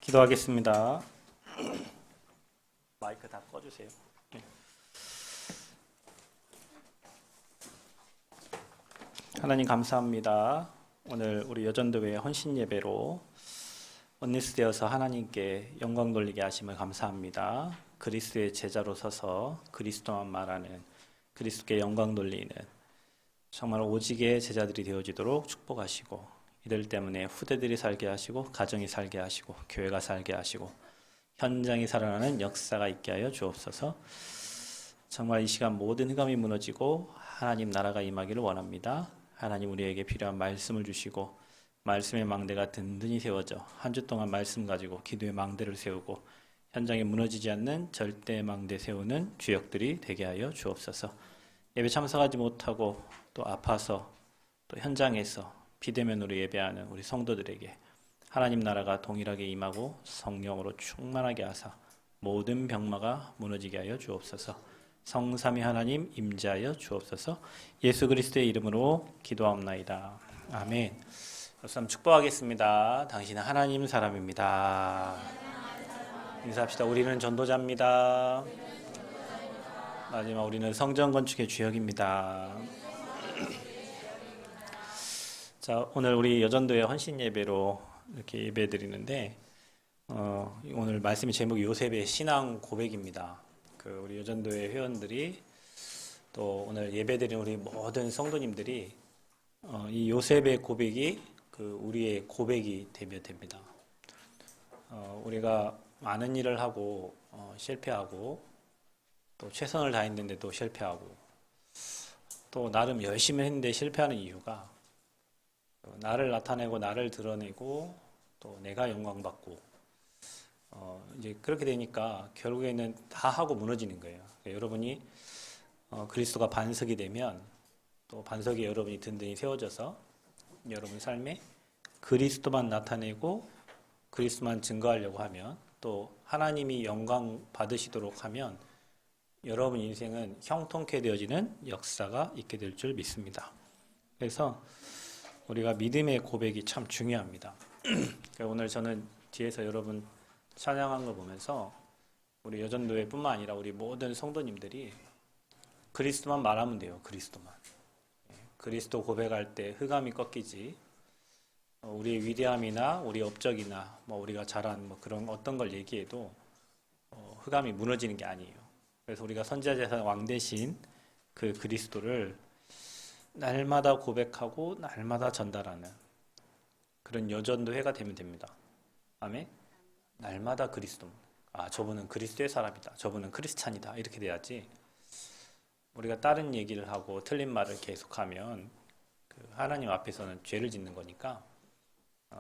기도하겠습니다. 마이크 다 꺼주세요. 네. 하나님 감사합니다. 오늘 우리 여전도회 헌신 예배로 원리스 되어서 하나님께 영광 돌리게 하심을 감사합니다. 그리스도의 제자로 서서 그리스도만 말하는, 그리스도께 영광 돌리는 정말 오직의 제자들이 되어지도록 축복하시고, 이들 때문에 후대들이 살게 하시고, 가정이 살게 하시고, 교회가 살게 하시고, 현장이 살아나는 역사가 있게 하여 주옵소서. 정말 이 시간 모든 흑암이 무너지고 하나님 나라가 임하기를 원합니다. 하나님, 우리에게 필요한 말씀을 주시고 말씀의 망대가 든든히 세워져 한 주 동안 말씀 가지고 기도의 망대를 세우고 현장에 무너지지 않는 절대 망대 세우는 주역들이 되게 하여 주옵소서. 예배 참석하지 못하고 또 아파서 또 현장에서 비대면으로 예배하는 우리 성도들에게 하나님 나라가 동일하게 임하고 성령으로 충만하게 하사 모든 병마가 무너지게 하여 주옵소서. 성삼위 하나님 임재하여 주옵소서. 예수 그리스도의 이름으로 기도하옵나이다. 아멘. 우선 축복하겠습니다. 당신은 하나님 사람입니다. 인사합시다. 우리는 전도자입니다. 마지막 우리는 성전 건축의 주역입니다. 자, 오늘 우리 여전도회 헌신 예배로 이렇게 예배 드리는데 오늘 말씀의 제목이 요셉의 신앙 고백입니다. 우리 여전도회 회원들이 또 오늘 예배 드리는 우리 모든 성도님들이 이 요셉의 고백이 우리의 고백이 되면 됩니다. 우리가 많은 일을 하고 실패하고 또 최선을 다했는데 또 실패하고 또 나름 열심히 했는데 실패하는 이유가 나를 나타내고 나를 드러내고 또 내가 영광받고 이제 그렇게 되니까 결국에는 다 하고 무너지는 거예요. 그러니까 여러분이 그리스도가 반석이 되면 또 반석에 여러분이 든든히 세워져서 여러분 삶에 그리스도만 나타내고 그리스도만 증거하려고 하면 또 하나님이 영광 받으시도록 하면 여러분 인생은 형통케 되어지는 역사가 있게 될 줄 믿습니다. 그래서 우리가 믿음의 고백이 참 중요합니다. 오늘 저는 뒤에서 여러분 찬양한 거 보면서 우리 여전도회뿐만 아니라 우리 모든 성도님들이 그리스도만 말하면 돼요. 그리스도만. 그리스도 고백할 때 흑암이 꺾이지, 우리의 위대함이나 우리 업적이나 우리가 잘한 그런 어떤 걸 얘기해도 흑암이 무너지는 게 아니에요. 그래서 우리가 선지자제사 왕 대신 그 그리스도를 날마다 고백하고 날마다 전달하는 그런 여전도회가 되면 됩니다. 아멘. 날마다 그리스도. 저분은 그리스도의 사람이다. 저분은 크리스찬이다. 이렇게 돼야지. 우리가 다른 얘기를 하고 틀린 말을 계속하면 하나님 앞에서는 죄를 짓는 거니까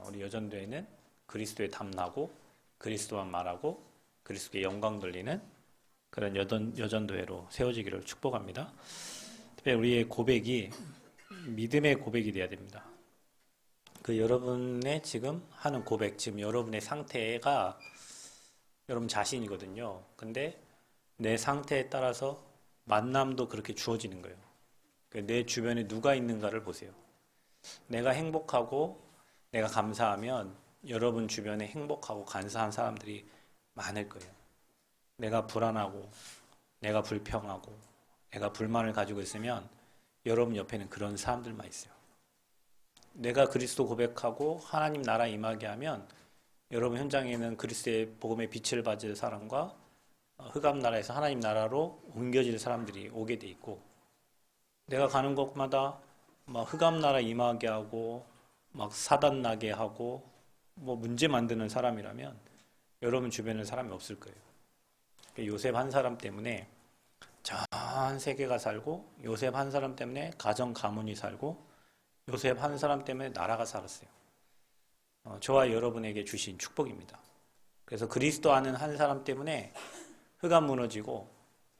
우리 여전도회는 그리스도에 담나고 그리스도만 말하고 그리스도의 영광 돌리는 그런 여전도회로 세워지기를 축복합니다. 특별히 우리의 고백이 믿음의 고백이 되어야 됩니다. 여러분의 지금 하는 고백, 지금 여러분의 상태가 여러분 자신이거든요. 근데 내 상태에 따라서 만남도 그렇게 주어지는 거예요. 내 주변에 누가 있는가를 보세요. 내가 행복하고 내가 감사하면 여러분 주변에 행복하고 감사한 사람들이 많을 거예요. 내가 불안하고 내가 불평하고 내가 불만을 가지고 있으면 여러분 옆에는 그런 사람들만 있어요. 내가 그리스도 고백하고 하나님 나라 임하게 하면 여러분 현장에는 그리스도의 복음의 빛을 받을 사람과 흑암 나라에서 하나님 나라로 옮겨질 사람들이 오게 돼 있고, 내가 가는 곳마다 흑암 나라 임하게 하고 사단 나게 하고 문제 만드는 사람이라면 여러분 주변에 사람이 없을 거예요. 요셉 한 사람 때문에 전 세계가 살고, 요셉 한 사람 때문에 가정 가문이 살고, 요셉 한 사람 때문에 나라가 살았어요. 저와 여러분에게 주신 축복입니다. 그래서 그리스도 아는 한 사람 때문에 흑암 무너지고,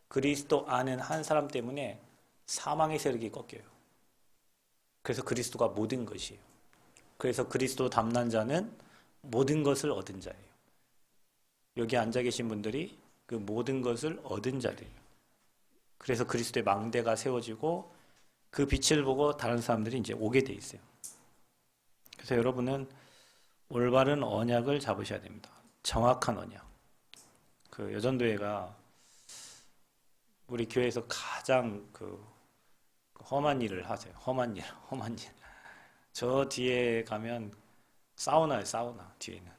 그리스도 아는 한 사람 때문에 사망의 세력이 꺾여요. 그래서 그리스도가 모든 것이에요. 그래서 그리스도 담난 자는 모든 것을 얻은 자예요. 여기 앉아 계신 분들이 그 모든 것을 얻은 자들이에요. 그래서 그리스도의 망대가 세워지고 그 빛을 보고 다른 사람들이 이제 오게 돼 있어요. 그래서 여러분은 올바른 언약을 잡으셔야 됩니다. 정확한 언약. 그 여전도회가 우리 교회에서 가장 그 험한 일을 하세요. 험한 일, 험한 일. 저 뒤에 가면 사우나예요, 사우나 뒤에는.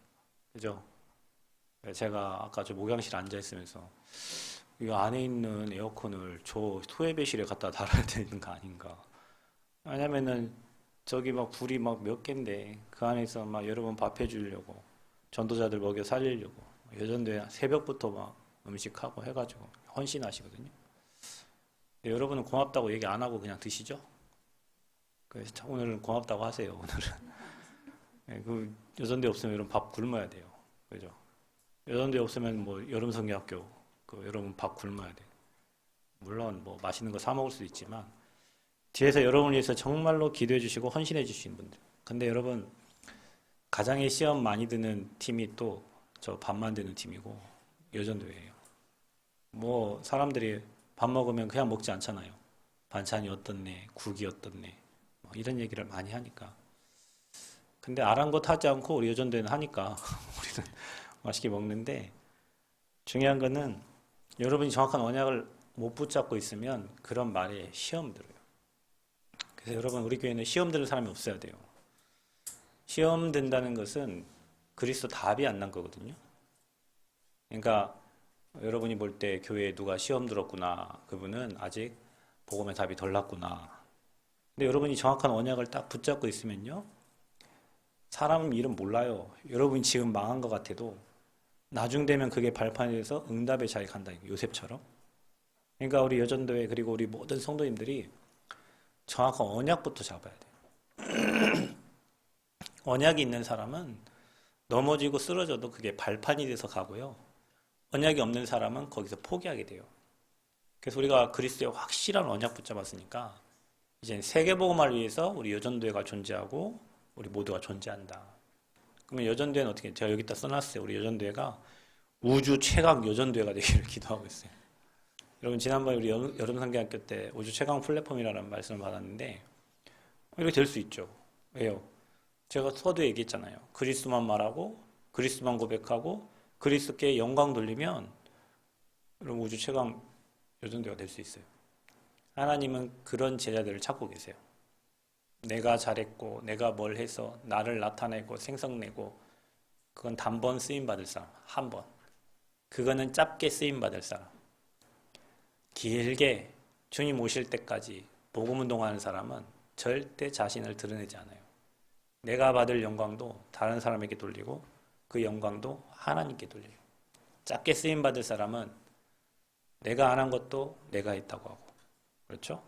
그죠? 제가 아까 저 목욕실 앉아 있으면서 이 안에 있는 에어컨을 저 소외배실에 갖다 달아야 되는 거 아닌가. 왜냐면은 저기 막 불이 막 몇 갠데 그 안에서 막 여러분 밥 해주려고 전도자들 먹여 살리려고 여전도에 새벽부터 막 음식하고 해가지고 헌신하시거든요. 근데 여러분은 고맙다고 얘기 안 하고 그냥 드시죠? 그래서 오늘은 고맙다고 하세요. 오늘은. 네, 그 여전대 없으면 여러분 밥 굶어야 돼요. 그죠? 여전대 없으면 뭐 여름 성경학교 그 여러분 밥 굶어야 돼. 물론 뭐 맛있는 거 사 먹을 수도 있지만 뒤에서 여러분을 위해서 정말로 기도해 주시고 헌신해 주시는 분들. 근데 여러분 가장에 시험 많이 드는 팀이 또 저 밥 만드는 팀이고 여전도예요. 뭐 사람들이 밥 먹으면 그냥 먹지 않잖아요. 반찬이 어떻네, 국이 어떻네, 뭐 이런 얘기를 많이 하니까. 근데 아랑곳하지 않고 우리 여전도에는 하니까 우리는 맛있게 먹는데 중요한 거는 여러분이 정확한 언약을 못 붙잡고 있으면 그런 말에 시험 들어요. 그래서 여러분 우리 교회는 시험 드는 사람이 없어야 돼요. 시험 든다는 것은 그리스도 답이 안 난 거거든요. 그러니까 여러분이 볼 때 교회에 누가 시험 들었구나. 그분은 아직 복음의 답이 덜 났구나. 근데 여러분이 정확한 언약을 딱 붙잡고 있으면요. 사람 일은 몰라요. 여러분이 지금 망한 것 같아도 나중 되면 그게 발판이 돼서 응답의 자리에 간다. 요셉처럼. 그러니까 우리 여전도회 그리고 우리 모든 성도님들이 정확한 언약부터 잡아야 돼요. 언약이 있는 사람은 넘어지고 쓰러져도 그게 발판이 돼서 가고요. 언약이 없는 사람은 거기서 포기하게 돼요. 그래서 우리가 그리스도의 확실한 언약 붙잡았으니까 이제 세계복음화를 위해서 우리 여전도회가 존재하고 우리 모두가 존재한다. 그러면 여전도회는 어떻게? 제가 여기다 써놨어요. 우리 여전도회가 우주 최강 여전도회가 되기를 기도하고 있어요. 여러분 지난번에 우리 여름 성경학교 때 우주 최강 플랫폼이라는 말씀을 받았는데 이렇게 될 수 있죠. 왜요? 제가 서두에 얘기했잖아요. 그리스도만 말하고 그리스도만 고백하고 그리스도께 영광 돌리면 여러분 우주 최강 여전도가 될 수 있어요. 하나님은 그런 제자들을 찾고 계세요. 내가 잘했고 내가 뭘 해서 나를 나타내고 생성내고 그건 단번 쓰임받을 사람. 한 번. 그거는 짧게 쓰임받을 사람. 길게 주님 오실 때까지 복음 운동하는 사람은 절대 자신을 드러내지 않아요. 내가 받을 영광도 다른 사람에게 돌리고 그 영광도 하나님께 돌려요. 짧게 쓰임받을 사람은 내가 안 한 것도 내가 했다고 하고 그렇죠?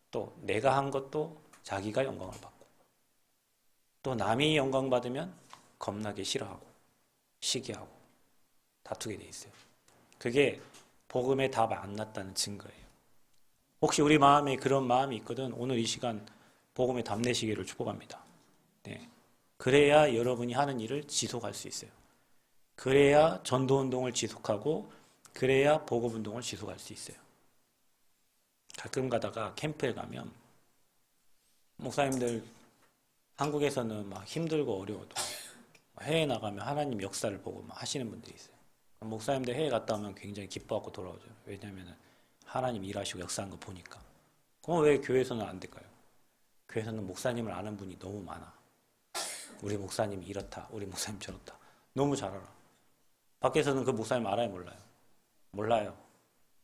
또 내가 한 것도 자기가 영광을 받고 또 남이 영광 받으면 겁나게 싫어하고 시기하고 다투게 돼 있어요. 그게 복음의 답 안 났다는 증거예요. 혹시 우리 마음에 그런 마음이 있거든 오늘 이 시간 복음의 답 내시기를 축복합니다. 네. 그래야 여러분이 하는 일을 지속할 수 있어요. 그래야 전도운동을 지속하고 그래야 복음운동을 지속할 수 있어요. 가끔 가다가 캠프에 가면 목사님들 한국에서는 막 힘들고 어려워도 해외 나가면 하나님 역사를 보고 막 하시는 분들이 있어요. 목사님들 해외 갔다 오면 굉장히 기뻐하고 돌아오죠. 왜냐하면 하나님 일하시고 역사한 거 보니까. 그럼 왜 교회에서는 안 될까요? 교회에서는 목사님을 아는 분이 너무 많아. 우리 목사님이 이렇다. 우리 목사님 저렇다. 너무 잘 알아. 밖에서는 그 목사님 알아요? 몰라요? 몰라요.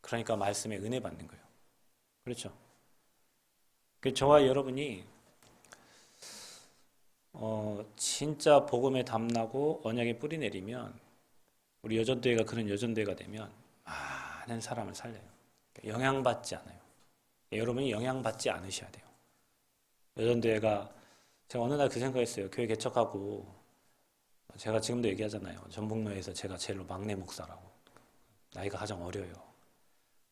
그러니까 말씀에 은혜 받는 거예요. 그렇죠? 저와 여러분이 진짜 복음에 담나고 언약에 뿌리 내리면 우리 여전도회가 그런 여전도회가 되면 많은 사람을 살려요. 영향받지 않아요. 여러분이 영향받지 않으셔야 돼요. 여전도회가 제가 어느 날 그 생각했어요. 교회 개척하고 제가 지금도 얘기하잖아요. 전북로에서 제가 제일 막내 목사라고. 나이가 가장 어려요.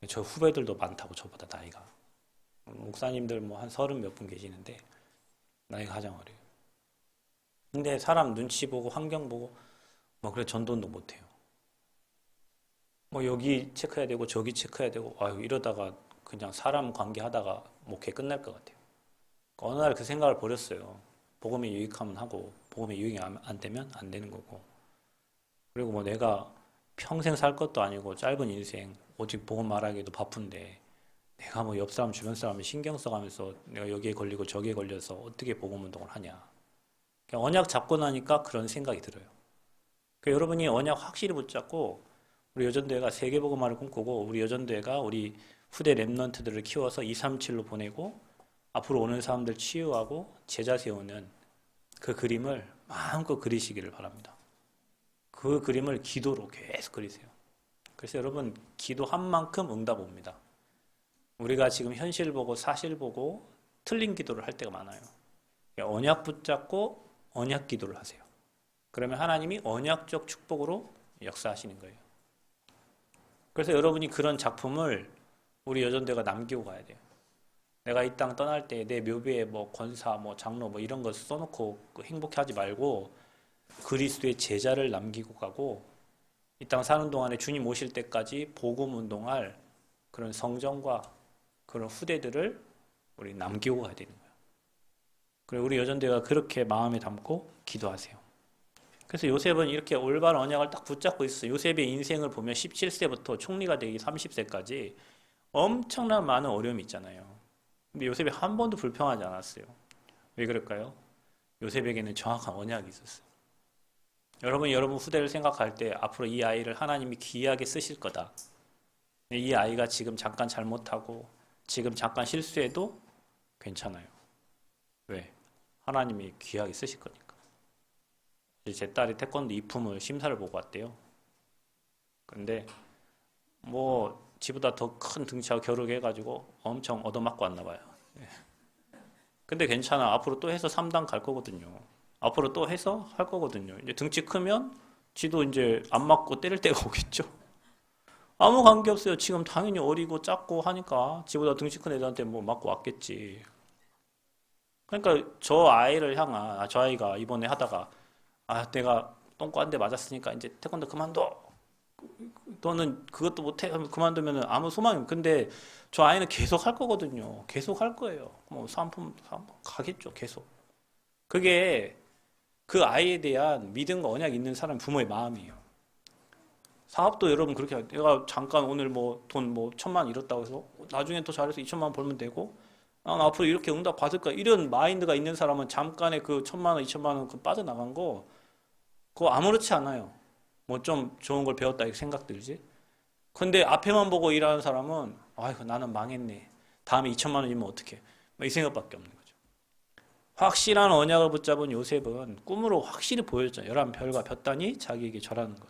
저 후배들도 많다고 저보다 나이가. 목사님들 뭐 한 30 몇 분 계시는데 나이가 가장 어려요. 근데 사람 눈치 보고 환경 보고 뭐 그래 전도운동 못해요. 뭐 여기 체크해야 되고 저기 체크해야 되고 이러다가 그냥 사람 관계하다가 목회 끝날 것 같아요. 어느 날 그 생각을 버렸어요. 복음에 유익하면 하고 복음에 유익이 안 되면 안 되는 거고. 그리고 뭐 내가 평생 살 것도 아니고 짧은 인생 오직 복음 말하기도 바쁜데 내가 뭐 옆 사람 주변 사람을 신경 써가면서 내가 여기에 걸리고 저기에 걸려서 어떻게 복음 운동을 하냐. 그냥 언약 잡고 나니까 그런 생각이 들어요. 그러니까 여러분이 언약 확실히 붙잡고 우리 여전대회가 세계복음화를 꿈꾸고 우리 여전대회가 우리 후대 랩런트들을 키워서 237로 보내고 앞으로 오는 사람들 치유하고 제자 세우는 그 그림을 마음껏 그리시기를 바랍니다. 그 그림을 기도로 계속 그리세요. 그래서 여러분 기도한 만큼 응답 옵니다. 우리가 지금 현실 보고 사실 보고 틀린 기도를 할 때가 많아요. 언약 붙잡고 언약 기도를 하세요. 그러면 하나님이 언약적 축복으로 역사하시는 거예요. 그래서 여러분이 그런 작품을 우리 여전대가 남기고 가야 돼요. 내가 이 땅 떠날 때 내 묘비에 뭐 권사, 뭐 장로 뭐 이런 거 써놓고 행복해하지 말고 그리스도의 제자를 남기고 가고 이 땅 사는 동안에 주님 오실 때까지 복음 운동할 그런 성정과 그런 후대들을 우리 남기고 가야 되는 거예요. 그리고 우리 여전대가 그렇게 마음에 담고 기도하세요. 그래서 요셉은 이렇게 올바른 언약을 딱 붙잡고 있어요. 요셉의 인생을 보면 17세부터 총리가 되기 30세까지 엄청난 많은 어려움이 있잖아요. 근데 요셉이 한 번도 불평하지 않았어요. 왜 그럴까요? 요셉에게는 정확한 언약이 있었어요. 여러분 후대를 생각할 때 앞으로 이 아이를 하나님이 귀하게 쓰실 거다. 이 아이가 지금 잠깐 잘못하고 지금 잠깐 실수해도 괜찮아요. 왜? 하나님이 귀하게 쓰실 거니까. 제 딸이 태권도 이품을 심사를 보고 왔대요. 근데 뭐 지보다 더 큰 등치하고 겨루게 해가지고 엄청 얻어맞고 왔나 봐요. 근데 괜찮아. 앞으로 또 해서 3단 갈 거거든요. 앞으로 또 해서 할 거거든요. 이제 등치 크면 지도 이제 안 맞고 때릴 때가 오겠죠. 아무 관계 없어요. 지금 당연히 어리고 작고 하니까 지보다 등치 큰 애들한테 뭐 맞고 왔겠지. 그러니까 저 아이가 이번에 하다가 내가 똥꼬 한 대 맞았으니까 이제 태권도 그만둬. 너는 그것도 못해 하면 그만두면 아무 소망이 없어요. 근데 저 아이는 계속 할 거거든요. 계속 할 거예요. 뭐 사은품 가겠죠. 계속. 그게 그 아이에 대한 믿음과 언약이 있는 사람 부모의 마음이에요. 사업도 여러분 그렇게 내가 잠깐 오늘 뭐 돈 뭐 1,000만 잃었다고 해서 나중에 또 잘해서 2,000만 원 벌면 되고 나 앞으로 이렇게 응답 받을 거야. 이런 마인드가 있는 사람은 잠깐의 그 1,000만 원, 2,000만 원 그 빠져나간 거 그거 아무렇지 않아요. 뭐 좀 좋은 걸 배웠다 이렇게 생각 들지. 근데 앞에만 보고 일하는 사람은 아이고 나는 망했네. 다음에 2,000만 원이면 어떡해. 뭐 이 생각밖에 없는 거죠. 확실한 언약을 붙잡은 요셉은 꿈으로 확실히 보였죠. 11별과 볕단이 자기에게 절하는 거.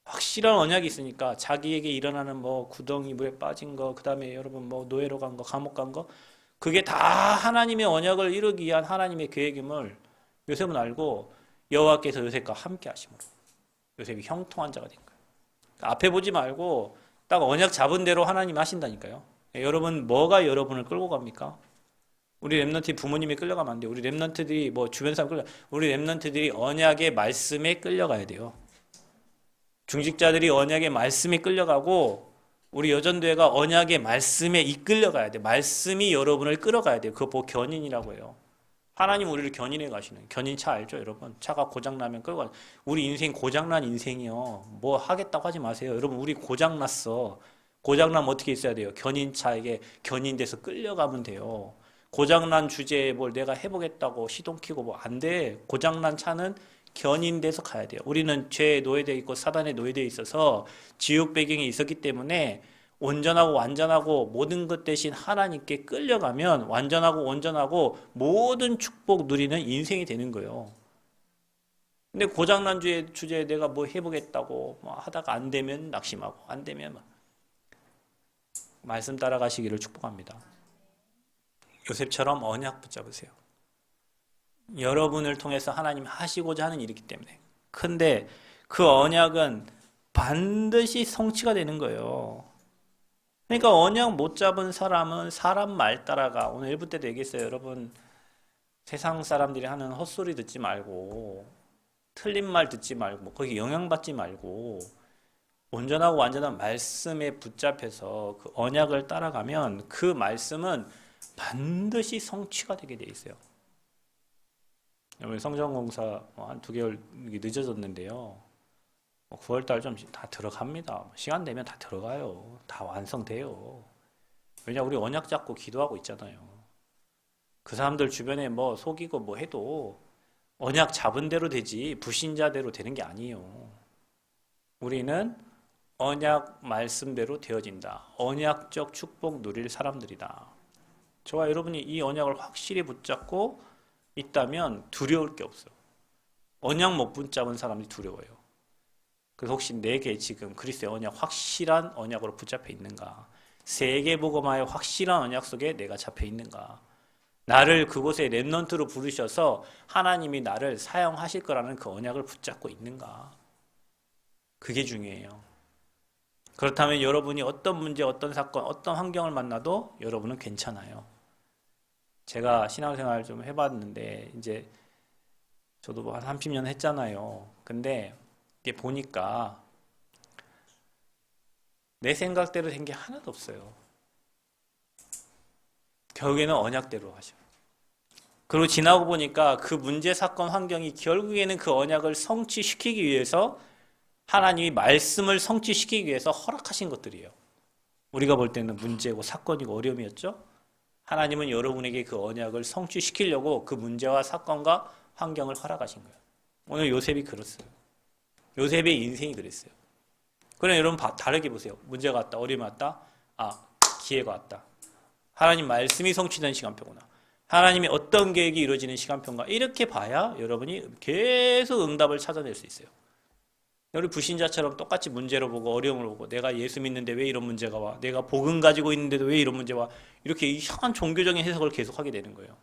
확실한 언약이 있으니까 자기에게 일어나는 뭐 구덩이 물에 빠진 거, 그 다음에 여러분 뭐 노예로 간 거, 감옥 간 거, 그게 다 하나님의 언약을 이루기 위한 하나님의 계획임을 요셉은 알고 여호와께서 요셉과 함께 하심으로 요셉이 형통한 자가 된 거예요. 그러니까 앞에 보지 말고 딱 언약 잡은 대로 하나님 하신다니까요. 여러분 뭐가 여러분을 끌고 갑니까? 우리 랩런트 부모님이 끌려가면 안 돼요. 우리 랩런트들이 뭐 주변 사람 우리 랩런트들이 언약의 말씀에 끌려가야 돼요. 중직자들이 언약의 말씀에 끌려가고 우리 여전대회가 언약의 말씀에 이끌려가야 돼요. 말씀이 여러분을 끌어가야 돼요. 그거 보고 견인이라고 해요. 하나님 우리를 견인해 가시는 견인차 알죠 여러분? 차가 고장나면 끌고 가는 우리 인생 고장난 인생이요. 뭐 하겠다고 하지 마세요. 여러분 우리 고장났어. 고장나면 어떻게 있어야 돼요? 견인차에게 견인돼서 끌려가면 돼요. 고장난 주제에 뭘 내가 해보겠다고 시동 켜고 뭐 안 돼. 고장난 차는 견인돼서 가야 돼요. 우리는 죄에 노예되어 있고 사단에 노예되어 있어서 지옥 배경이 있었기 때문에 온전하고 완전하고 모든 것 대신 하나님께 끌려가면 완전하고 온전하고 모든 축복 누리는 인생이 되는 거예요. 근데 고장난 주제에 내가 뭐 해보겠다고 뭐 하다가 안 되면 낙심하고 안 되면 말씀 따라가시기를 축복합니다. 요셉처럼 언약 붙잡으세요. 여러분을 통해서 하나님 하시고자 하는 일이기 때문에. 근데 그 언약은 반드시 성취가 되는 거예요. 그러니까 언약 못 잡은 사람은 사람 말 따라가. 오늘 1부 때도 얘기했어요. 여러분 세상 사람들이 하는 헛소리 듣지 말고 틀린 말 듣지 말고 거기 영향받지 말고 온전하고 완전한 말씀에 붙잡혀서 그 언약을 따라가면 그 말씀은 반드시 성취가 되게 돼 있어요. 성전공사 한 2개월 늦어졌는데요. 9월 달 좀 다 들어갑니다. 시간 되면 다 들어가요. 다 완성돼요. 왜냐 우리 언약 잡고 기도하고 있잖아요. 그 사람들 주변에 뭐 속이고 뭐 해도 언약 잡은 대로 되지 불신자대로 되는 게 아니에요. 우리는 언약 말씀대로 되어진다. 언약적 축복 누릴 사람들이다. 저와 여러분이 이 언약을 확실히 붙잡고 있다면 두려울 게 없어요. 언약 못 붙잡은 사람이 두려워요. 그래서 혹시 내게 지금 그리스도의 언약 확실한 언약으로 붙잡혀 있는가? 세계복음화의 확실한 언약 속에 내가 잡혀 있는가? 나를 그곳에 렘넌트로 부르셔서 하나님이 나를 사용하실 거라는 그 언약을 붙잡고 있는가? 그게 중요해요. 그렇다면 여러분이 어떤 문제, 어떤 사건, 어떤 환경을 만나도 여러분은 괜찮아요. 제가 신앙생활 좀 해봤는데 이제 저도 뭐 한 30년 했잖아요. 근데 이게 보니까 내 생각대로 된 게 하나도 없어요. 결국에는 언약대로 하죠. 그리고 지나고 보니까 그 문제, 사건, 환경이 결국에는 그 언약을 성취시키기 위해서 하나님이 말씀을 성취시키기 위해서 허락하신 것들이에요. 우리가 볼 때는 문제고 사건이고 어려움이었죠. 하나님은 여러분에게 그 언약을 성취시키려고 그 문제와 사건과 환경을 허락하신 거예요. 오늘 요셉이 그랬어요. 요셉의 인생이 그랬어요. 그럼 여러분 다르게 보세요. 문제가 왔다, 어려움이 왔다, 기회가 왔다. 하나님 말씀이 성취된 시간표구나. 하나님이 어떤 계획이 이루어지는 시간표인가. 이렇게 봐야 여러분이 계속 응답을 찾아낼 수 있어요. 우리 불신자처럼 똑같이 문제를 보고 어려움을 보고 내가 예수 믿는데 왜 이런 문제가 와? 내가 복음 가지고 있는데도 왜 이런 문제가 와? 이렇게 이상한 종교적인 해석을 계속하게 되는 거예요.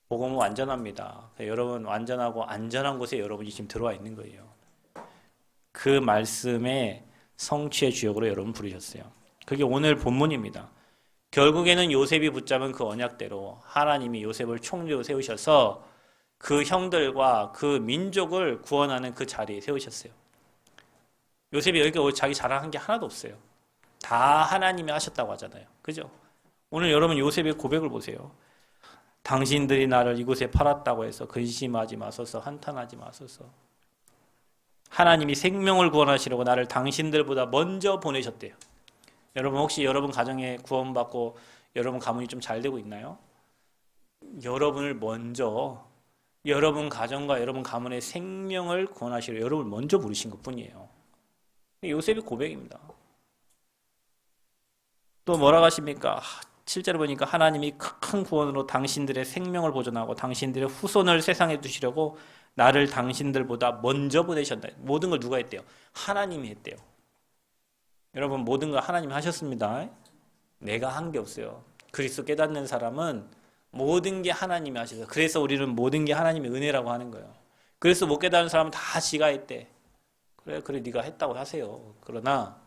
복음은 완전합니다. 여러분 완전하고 안전한 곳에 여러분이 지금 들어와 있는 거예요. 그 말씀의 성취의 주역으로 여러분 부르셨어요. 그게 오늘 본문입니다. 결국에는 요셉이 붙잡은 그 언약대로 하나님이 요셉을 총리로 세우셔서 그 형들과 그 민족을 구원하는 그 자리에 세우셨어요. 요셉이 여기 자기 자랑한 게 하나도 없어요. 다 하나님이 하셨다고 하잖아요. 그죠? 오늘 여러분 요셉의 고백을 보세요. 당신들이 나를 이곳에 팔았다고 해서 근심하지 마소서, 한탄하지 마소서. 하나님이 생명을 구원하시려고 나를 당신들보다 먼저 보내셨대요. 여러분 혹시 여러분 가정에 구원받고 여러분 가문이 좀 잘 되고 있나요? 여러분을 먼저 여러분 가정과 여러분 가문의 생명을 구원하시려 여러분을 먼저 부르신 것뿐이에요. 요셉의 고백입니다. 또 뭐라고 하십니까? 7절에 보니까 하나님이 큰 구원으로 당신들의 생명을 보존하고 당신들의 후손을 세상에 두시려고 나를 당신들보다 먼저 보내셨다. 모든 걸 누가 했대요? 하나님이 했대요. 여러분 모든 걸 하나님이 하셨습니다. 내가 한 게 없어요. 그리스도 깨닫는 사람은 모든 게 하나님이 하셔서 그래서 우리는 모든 게 하나님의 은혜라고 하는 거예요. 그래서 못 깨닫는 사람은 다 지가 했대. 그래 네가 했다고 하세요. 그러나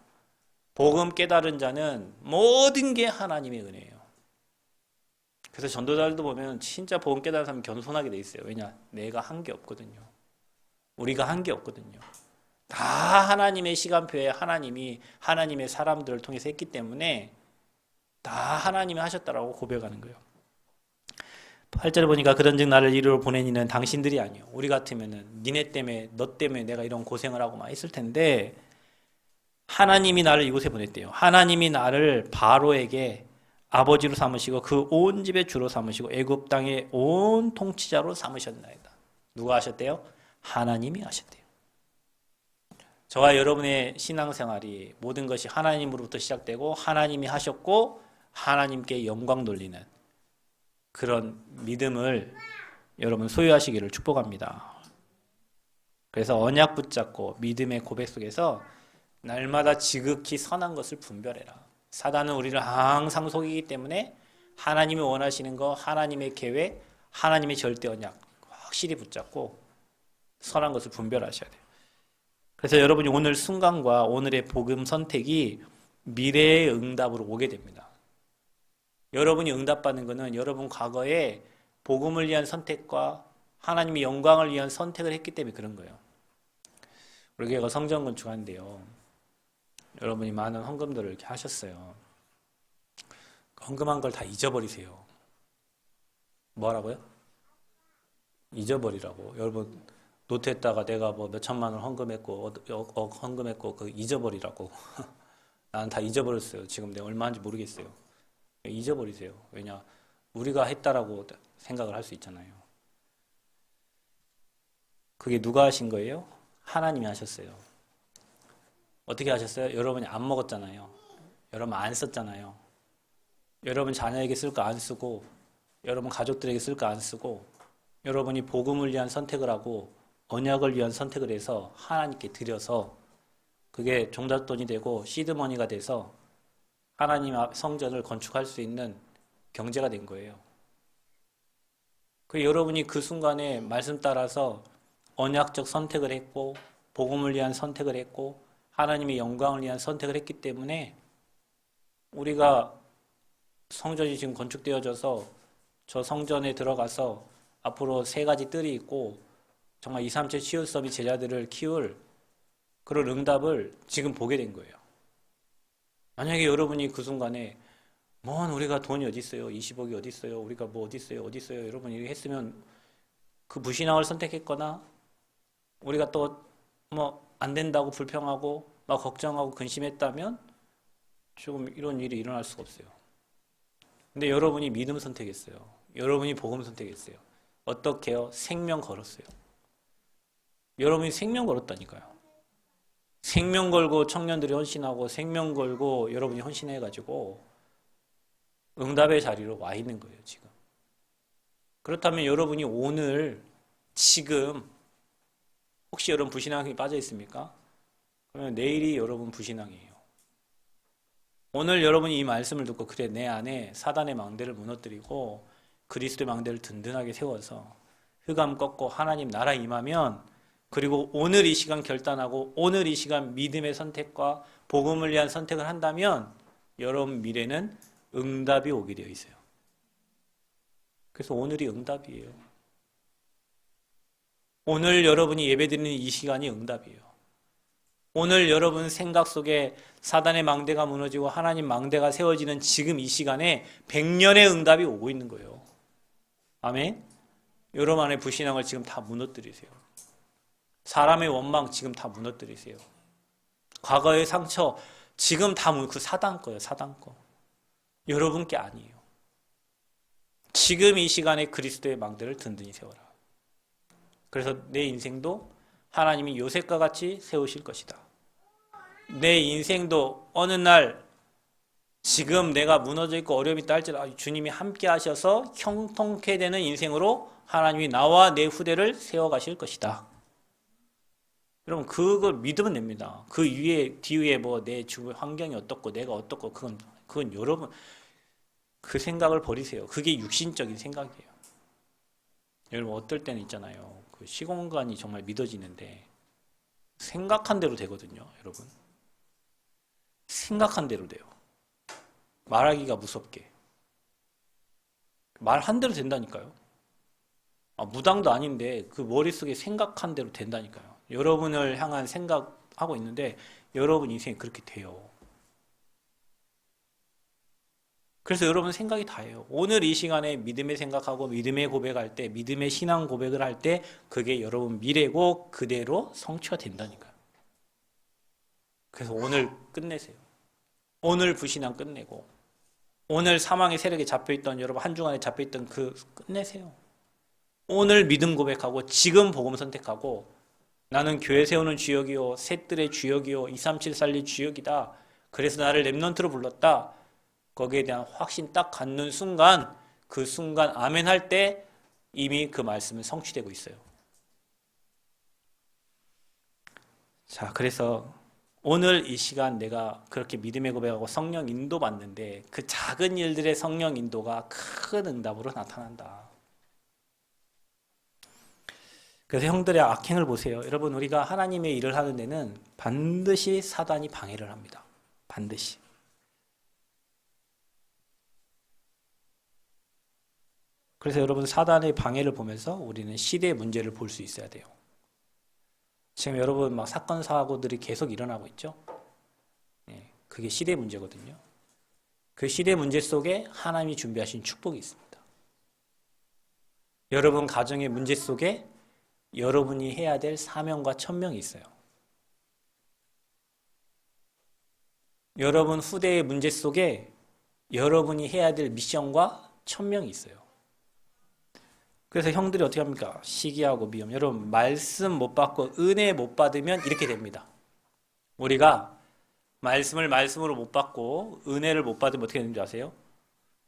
복음 깨달은 자는 모든 게 하나님의 은혜예요. 그래서 전도자들도 보면 진짜 복음 깨달은 사람이 겸손하게 돼 있어요. 왜냐? 내가 한 게 없거든요. 우리가 한 게 없거든요. 다 하나님의 시간표에 하나님이 하나님의 사람들을 통해서 했기 때문에 다 하나님이 하셨다라고 고백하는 거예요. 8절에 보니까 그런즉 나를 이리로 보내니는 당신들이 아니요. 우리 같으면은 니네 때문에 너 때문에 내가 이런 고생을 하고 막 했을 텐데 하나님이 나를 이곳에 보냈대요. 하나님이 나를 바로에게 아버지로 삼으시고 그 온 집의 주로 삼으시고 애굽 땅의 온 통치자로 삼으셨나이다. 누가 하셨대요? 하나님이 하셨대요. 저와 여러분의 신앙생활이 모든 것이 하나님으로부터 시작되고 하나님이 하셨고 하나님께 영광 돌리는 그런 믿음을 여러분 소유하시기를 축복합니다. 그래서 언약 붙잡고 믿음의 고백 속에서 날마다 지극히 선한 것을 분별해라. 사단은 우리를 항상 속이기 때문에 하나님이 원하시는 거, 하나님의 계획, 하나님의 절대 언약 확실히 붙잡고 선한 것을 분별하셔야 돼요. 그래서 여러분이 오늘 순간과 오늘의 복음 선택이 미래의 응답으로 오게 됩니다. 여러분이 응답받는 것은 여러분 과거에 복음을 위한 선택과 하나님의 영광을 위한 선택을 했기 때문에 그런 거예요. 우리 교회가 성전 건축하는데요. 여러분이 많은 헌금들을 이렇게 하셨어요. 헌금한 걸 다 잊어버리세요. 뭐라고요? 잊어버리라고. 여러분 노트에다가 내가 뭐 몇 천만 원 헌금했고 헌금했고 그 잊어버리라고. 나는 다 잊어버렸어요. 지금 내가 얼마인지 모르겠어요. 잊어버리세요. 왜냐? 우리가 했다라고 생각을 할 수 있잖아요. 그게 누가 하신 거예요? 하나님이 하셨어요. 어떻게 하셨어요? 여러분이 안 먹었잖아요. 여러분 안 썼잖아요. 여러분 자녀에게 쓸 거 안 쓰고, 여러분 가족들에게 쓸 거 안 쓰고, 여러분이 복음을 위한 선택을 하고 언약을 위한 선택을 해서 하나님께 드려서 그게 종잣돈이 되고 시드머니가 돼서 하나님 앞 성전을 건축할 수 있는 경제가 된 거예요. 그 여러분이 그 순간에 말씀 따라서 언약적 선택을 했고 복음을 위한 선택을 했고 하나님의 영광을 위한 선택을 했기 때문에 우리가 성전이 지금 건축되어져서 저 성전에 들어가서 앞으로 3가지 뜰이 있고 정말 2, 3체 치유서비 제자들을 키울 그런 응답을 지금 보게 된 거예요. 만약에 여러분이 그 순간에 뭔 우리가 돈이 어디 있어요? 20억이 어디 있어요? 우리가 뭐 어디 있어요? 어디 있어요? 여러분이 이렇게 했으면 그 무신앙을 선택했거나 우리가 또 뭐 안 된다고 불평하고 막 걱정하고 근심했다면 조금 이런 일이 일어날 수가 없어요. 근데 여러분이 믿음 선택했어요. 여러분이 복음 선택했어요. 어떻게요? 생명 걸었어요. 여러분이 생명 걸었다니까요. 생명 걸고 청년들이 헌신하고 생명 걸고 여러분이 헌신해가지고 응답의 자리로 와 있는 거예요, 지금. 그렇다면 여러분이 오늘, 지금, 혹시 여러분 불신앙에 빠져 있습니까? 그러면 내일이 여러분 불신앙이에요. 오늘 여러분이 이 말씀을 듣고, 그래, 내 안에 사단의 망대를 무너뜨리고 그리스도의 망대를 든든하게 세워서 흑암 꺾고 하나님 나라 임하면, 그리고 오늘 이 시간 결단하고 오늘 이 시간 믿음의 선택과 복음을 위한 선택을 한다면 여러분 미래는 응답이 오게 되어 있어요. 그래서 오늘이 응답이에요. 오늘 여러분이 예배드리는 이 시간이 응답이에요. 오늘 여러분 생각 속에 사단의 망대가 무너지고 하나님 망대가 세워지는 지금 이 시간에 100년의 응답이 오고 있는 거예요. 아멘? 여러분 안에 불신앙을 지금 다 무너뜨리세요. 사람의 원망 지금 다 무너뜨리세요. 과거의 상처 지금 다 그 사단 거예요. 사단 거. 여러분 게 아니에요. 지금 이 시간에 그리스도의 망대를 든든히 세워라. 그래서 내 인생도 하나님이 요셉과 같이 세우실 것이다. 내 인생도 어느 날 지금 내가 무너져 있고 어려움이 있다 할지라도 주님이 함께 하셔서 형통케 되는 인생으로 하나님이 나와 내 후대를 세워가실 것이다. 여러분 그걸 믿으면 됩니다. 그 위에 뒤에 뭐 내 주변 환경이 어떻고 내가 어떻고 그건 여러분 그 생각을 버리세요. 그게 육신적인 생각이에요. 여러분 어떨 때는 있잖아요. 그 시공간이 정말 믿어지는데 생각한 대로 되거든요. 여러분 생각한 대로 돼요. 말하기가 무섭게 말한 대로 된다니까요. 무당도 아닌데 그 머릿속에 생각한 대로 된다니까요. 여러분을 향한 생각하고 있는데 여러분 인생이 그렇게 돼요. 그래서 여러분 생각이 다예요. 오늘 이 시간에 믿음의 생각하고 믿음의 고백할 때 믿음의 신앙 고백을 할 때 그게 여러분 미래고 그대로 성취가 된다니까요. 그래서 오늘 끝내세요. 오늘 불신앙 끝내고 오늘 사망의 세력에 잡혀있던 여러분 한 주간에 잡혀있던 그 끝내세요. 오늘 믿음 고백하고 지금 복음 선택하고 나는 교회 세우는 주역이요 셋들의 주역이요 237 살릴 주역이다. 그래서 나를 렘넌트로 불렀다. 거기에 대한 확신 딱 갖는 순간 그 순간 아멘 할 때 이미 그 말씀은 성취되고 있어요. 자, 그래서 오늘 이 시간 내가 그렇게 믿음의 고백하고 성령 인도 받는데 그 작은 일들의 성령 인도가 큰 응답으로 나타난다. 그래서 형들의 악행을 보세요. 여러분 우리가 하나님의 일을 하는 데는 반드시 사단이 방해를 합니다. 반드시. 그래서 여러분 사단의 방해를 보면서 우리는 시대의 문제를 볼 수 있어야 돼요. 지금 여러분 막 사건 사고들이 계속 일어나고 있죠. 네, 그게 시대의 문제거든요. 그 시대의 문제 속에 하나님이 준비하신 축복이 있습니다. 여러분 가정의 문제 속에 여러분이 해야 될 사명과 천명이 있어요. 여러분 후대의 문제 속에 여러분이 해야 될 미션과 천명이 있어요. 그래서 형들이 어떻게 합니까? 시기하고 미움. 여러분 말씀 못 받고 은혜 못 받으면 이렇게 됩니다. 우리가 말씀을 말씀으로 못 받고 은혜를 못 받으면 어떻게 되는지 아세요?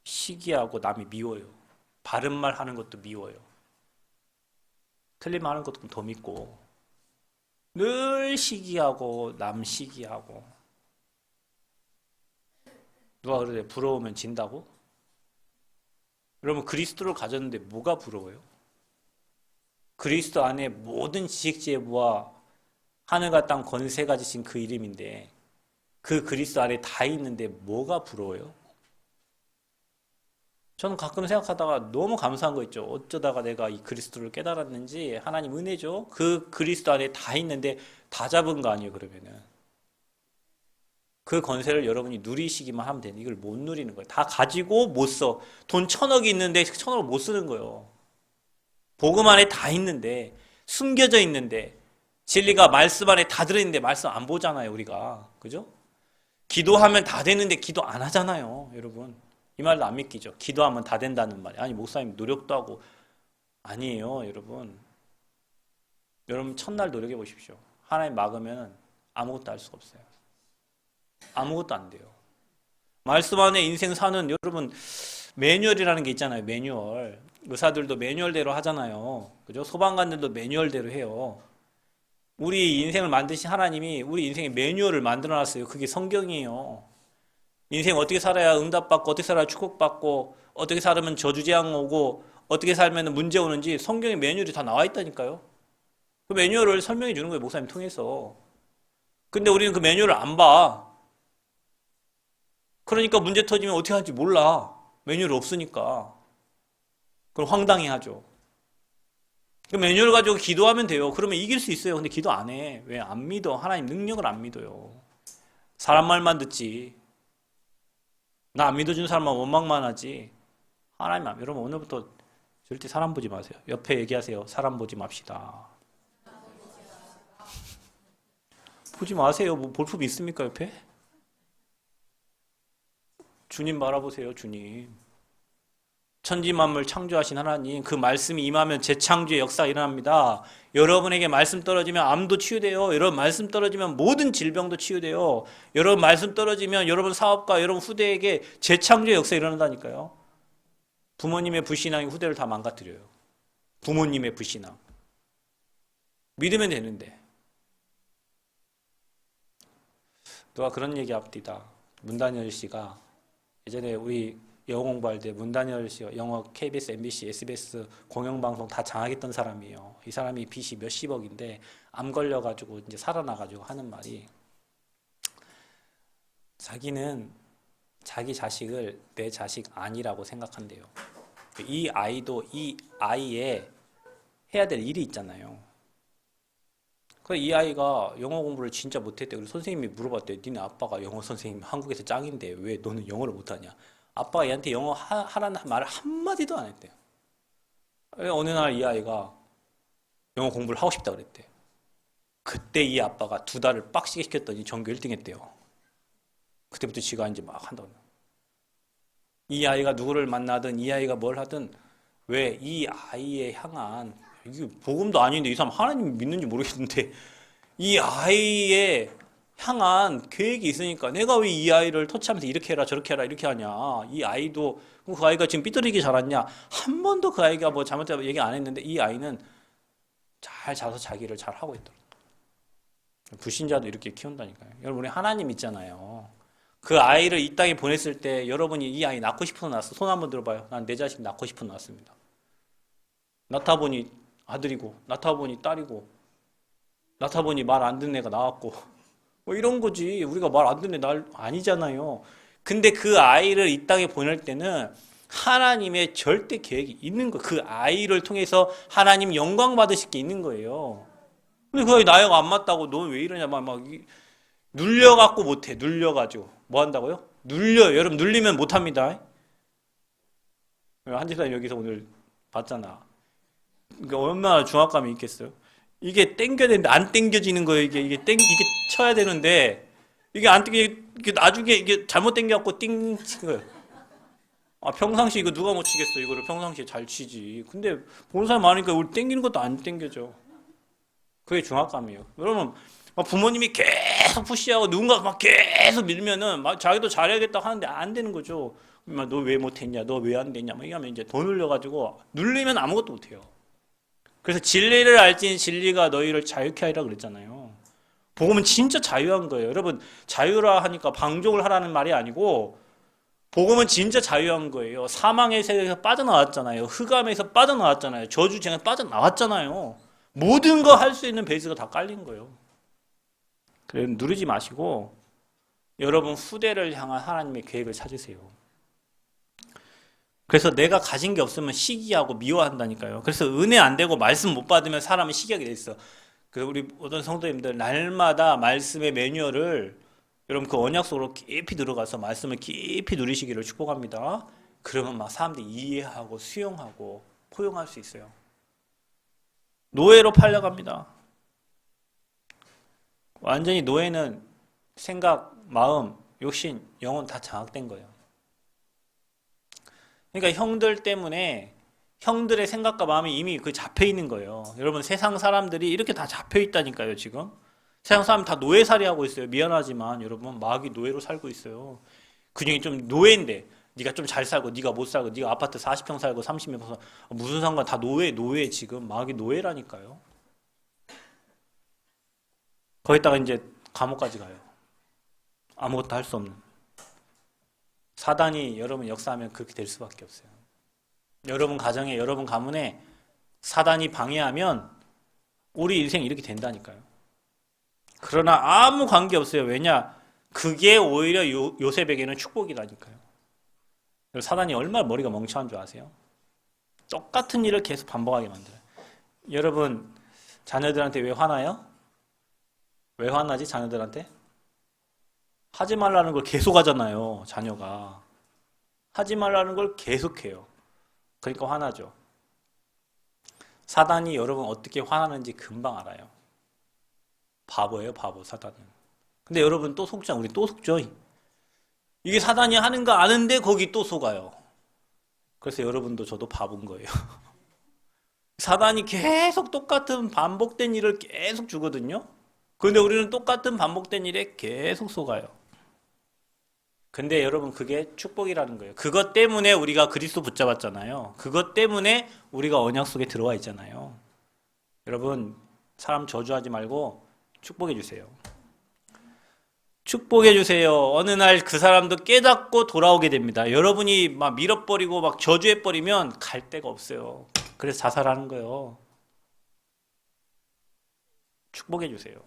시기하고 남이 미워요. 바른 말 하는 것도 미워요. 틀린 말 하는 것도 더 믿고 늘 시기하고 남 시기하고. 누가 그러래? 부러우면 진다고? 여러분 그리스도를 가졌는데 뭐가 부러워요? 그리스도 안에 모든 지식재부와 하늘과 땅 권세가 지신 그 이름인데 그 그리스도 안에 다 있는데 뭐가 부러워요? 저는 가끔 생각하다가 너무 감사한 거 있죠. 어쩌다가 내가 이 그리스도를 깨달았는지 하나님 은혜죠. 그 그리스도 안에 다 있는데 다 잡은 거 아니에요, 그러면은. 그 권세를 여러분이 누리시기만 하면 되는, 이걸 못 누리는 거예요. 다 가지고 못 써. 돈 1,000억이 있는데 1,000억을 못 쓰는 거예요. 복음 안에 다 있는데, 숨겨져 있는데, 진리가 말씀 안에 다 들어있는데 말씀 안 보잖아요, 우리가. 그죠? 기도하면 다 되는데 기도 안 하잖아요, 여러분. 이 말도 안 믿기죠. 기도하면 다 된다는 말이. 아니, 목사님 노력도 하고. 아니에요, 여러분. 여러분 첫날 노력해 보십시오. 하나님 막으면 아무것도 할 수가 없어요. 아무것도 안 돼요. 말씀 안에 인생 사는, 여러분 매뉴얼이라는 게 있잖아요. 매뉴얼. 의사들도 매뉴얼대로 하잖아요. 그죠? 소방관들도 매뉴얼대로 해요. 우리 인생을 만드신 하나님이 우리 인생의 매뉴얼을 만들어 놨어요. 그게 성경이에요. 인생 어떻게 살아야 응답받고, 어떻게 살아야 축복받고, 어떻게 살면 저주재앙 오고, 어떻게 살면 문제 오는지 성경의 매뉴얼이 다 나와 있다니까요. 그 매뉴얼을 설명해 주는 거예요, 목사님 통해서. 근데 우리는 그 매뉴얼을 안 봐. 그러니까 문제 터지면 어떻게 할지 몰라. 매뉴얼이 없으니까. 그럼 황당해하죠. 그 매뉴얼 가지고 기도하면 돼요. 그러면 이길 수 있어요. 근데 기도 안 해. 왜? 안 믿어. 하나님 능력을 안 믿어요. 사람 말만 듣지. 나 안 믿어준 사람만 원망만 하지. 하나님 안. 여러분 오늘부터 절대 사람 보지 마세요. 옆에 얘기하세요. 사람 보지 맙시다. 보지 마세요. 뭐 볼품 있습니까 옆에? 주님 바라보세요. 주님. 천지만물 창조하신 하나님, 그 말씀이 임하면 재창조의 역사가 일어납니다. 여러분에게 말씀 떨어지면 암도 치유돼요. 여러분 말씀 떨어지면 모든 질병도 치유돼요. 여러분 말씀 떨어지면 여러분 사업가, 여러분 후대에게 재창조의 역사가 일어난다니까요. 부모님의 불신앙이 후대를 다 망가뜨려요. 부모님의 불신앙. 믿으면 되는데. 누가 그런 얘기 합디다. 문단열 씨가 예전에 우리 영어 공부할 때 문단열 씨가 영어 KBS, MBC, SBS 공영방송 다 장악했던 사람이에요. 이 사람이 빚이 몇십억인데 암 걸려가지고 이제 살아나가지고 하는 말이, 자기는 자기 자식을 내 자식 아니라고 생각한대요. 이 아이도 이 아이의 해야 될 일이 있잖아요. 그래서 이 아이가 영어 공부를 진짜 못했대. 그래서 선생님이 물어봤대. 니네 아빠가 영어 선생님 한국에서 짱인데 왜 너는 영어를 못하냐. 아빠가 얘한테 영어 하라는 말을 한마디도 안 했대요. 어느 날 이 아이가 영어 공부를 하고 싶다 그랬대. 그때 이 아빠가 2달을 빡시게 시켰더니 전교 1등 했대요. 그때부터 지가 이제 막 한다고. 이 아이가 누구를 만나든 이 아이가 뭘 하든 왜 이 아이에 향한, 이게 복음도 아닌데 이 사람 하나님 믿는지 모르겠는데 이 아이에 향한 계획이 있으니까 내가 왜 이 아이를 터치하면서 이렇게 해라 저렇게 해라 이렇게 하냐. 이 아이도, 그 아이가 지금 삐뚤어지게 자랐냐. 한 번도 그 아이가 뭐 잘못했다고 얘기 안 했는데 이 아이는 잘 자서 자기를 잘 하고 있더라고요. 불신자도 이렇게 키운다니까요. 여러분 우리 하나님 있잖아요. 그 아이를 이 땅에 보냈을 때 여러분이 이 아이 낳고 싶어서 낳았어. 손 한번 들어봐요. 난 내 자식 낳고 싶어서 낳았습니다. 낳다 보니 아들이고 낳다 보니 딸이고 낳다 보니 말 안 듣는 애가 나왔고 뭐 이런 거지. 우리가 말 안 듣는 애 아니잖아요. 근데 그 아이를 이 땅에 보낼 때는 하나님의 절대 계획이 있는 거예요. 그 아이를 통해서 하나님 영광 받으실 게 있는 거예요. 근데 그 아이 나이가 안 맞다고 너 왜 이러냐 막 눌려갖고 못해. 눌려가지고 뭐 한다고요? 눌려요. 여러분 눌리면 못합니다. 한집사님 여기서 오늘 봤잖아. 그러니까 얼마나 중압감이 있겠어요. 이게 땡겨야 되는데 안 땡겨지는 거예요. 이게 쳐야 되는데 이게 안 땡겨 이게 나중에 이게 잘못 땡겨갖고 띵 치는 거예요. 아, 평상시 이거 누가 못 치겠어. 이거를 평상시에 잘 치지. 근데 보는 사람 많으니까 우리 땡기는 것도 안 땡겨져. 그게 중압감이에요. 여러분, 막 부모님이 계속 푸시하고 누군가 막 계속 밀면은 막 자기도 잘해야겠다 하는데 안 되는 거죠. 너 왜 못했냐? 너 왜 안 됐냐? 막 이러면 이제 더 눌려가지고 눌리면 아무것도 못해요. 그래서 진리를 알지니 진리가 너희를 자유케 하리라 그랬잖아요. 복음은 진짜 자유한 거예요. 여러분, 자유라 하니까 방종을 하라는 말이 아니고 복음은 진짜 자유한 거예요. 사망의 세계에서 빠져나왔잖아요. 흑암에서 빠져나왔잖아요. 저주쟁에서 빠져나왔잖아요. 모든 거 할 수 있는 베이스가 다 깔린 거예요. 그래서 누르지 마시고 여러분 후대를 향한 하나님의 계획을 찾으세요. 그래서 내가 가진 게 없으면 시기하고 미워한다니까요. 그래서 은혜 안 되고 말씀 못 받으면 사람은 시기하게 돼 있어. 그래서 우리 어떤 성도님들 날마다 말씀의 매뉴얼을 여러분 그 언약 속으로 깊이 들어가서 말씀을 깊이 누리시기를 축복합니다. 그러면 막 사람들이 이해하고 수용하고 포용할 수 있어요. 노예로 팔려갑니다. 완전히 노예는 생각, 마음, 욕심, 영혼 다 장악된 거예요. 그러니까 형들 때문에 형들의 생각과 마음이 이미 그 잡혀 있는 거예요. 여러분 세상 사람들이 이렇게 다 잡혀 있다니까요, 지금. 세상 사람 다 노예살이 하고 있어요. 미안하지만 여러분 마귀 노예로 살고 있어요. 그중에 좀 노예인데 네가 좀 잘 살고 네가 못 살고 네가 아파트 40평 살고 30평 살고 무슨 상관 다 노예 지금 마귀 노예라니까요. 거기다가 이제 감옥까지 가요. 아무것도 할 수 없는. 사단이 여러분 역사하면 그렇게 될 수밖에 없어요. 여러분 가정에 여러분 가문에 사단이 방해하면 우리 인생 이렇게 된다니까요. 그러나 아무 관계 없어요. 왜냐? 그게 오히려 요셉에게는 축복이라니까요. 사단이 얼마나 머리가 멍청한 줄 아세요? 똑같은 일을 계속 반복하게 만들어요. 여러분 자녀들한테 왜 화나요? 왜 화나지 자녀들한테? 하지 말라는 걸 계속 하잖아요. 자녀가. 하지 말라는 걸 계속해요. 그러니까 화나죠. 사단이 여러분 어떻게 화나는지 금방 알아요. 바보예요, 바보 사단은. 근데 여러분 또 속잖아. 우리 또 속죠. 이게 사단이 하는 거 아는데 거기 또 속아요. 그래서 여러분도 저도 바본 거예요. 사단이 계속 똑같은 반복된 일을 계속 주거든요. 그런데 우리는 똑같은 반복된 일에 계속 속아요. 근데 여러분 그게 축복이라는 거예요. 그것 때문에 우리가 그리스도 붙잡았잖아요. 그것 때문에 우리가 언약 속에 들어와 있잖아요. 여러분 사람 저주하지 말고 축복해 주세요. 축복해 주세요. 어느 날 그 사람도 깨닫고 돌아오게 됩니다. 여러분이 막 밀어버리고 막 저주해 버리면 갈 데가 없어요. 그래서 자살하는 거예요. 축복해 주세요.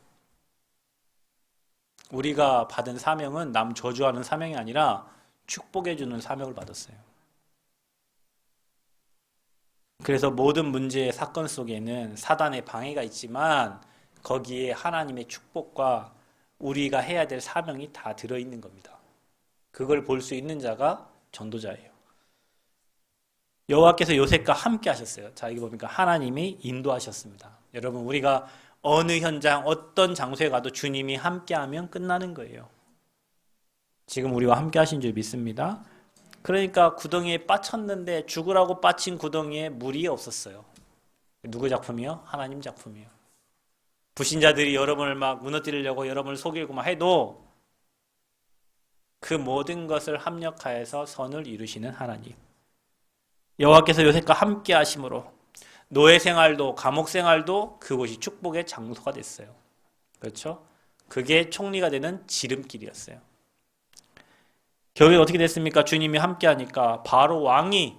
우리가 받은 사명은 남 저주하는 사명이 아니라 축복해 주는 사명을 받았어요. 그래서 모든 문제의 사건 속에는 사단의 방해가 있지만 거기에 하나님의 축복과 우리가 해야 될 사명이 다 들어있는 겁니다. 그걸 볼 수 있는 자가 전도자예요. 여호와께서 요셉과 함께 하셨어요. 자, 이거 보니까 하나님이 인도하셨습니다. 여러분 우리가 어느 현장, 어떤 장소에 가도 주님이 함께하면 끝나는 거예요. 지금 우리와 함께 하신 줄 믿습니다. 그러니까 구덩이에 빠쳤는데 죽으라고 빠친 구덩이에 물이 없었어요. 누구 작품이요? 하나님 작품이요. 불신자들이 여러분을 막 무너뜨리려고 여러분을 속이고 막 해도 그 모든 것을 합력하여서 선을 이루시는 하나님. 여호와께서 요셉과 함께 하심으로 노예 생활도 감옥 생활도 그곳이 축복의 장소가 됐어요. 그렇죠? 그게 총리가 되는 지름길이었어요. 결국에 어떻게 됐습니까? 주님이 함께 하니까 바로 왕이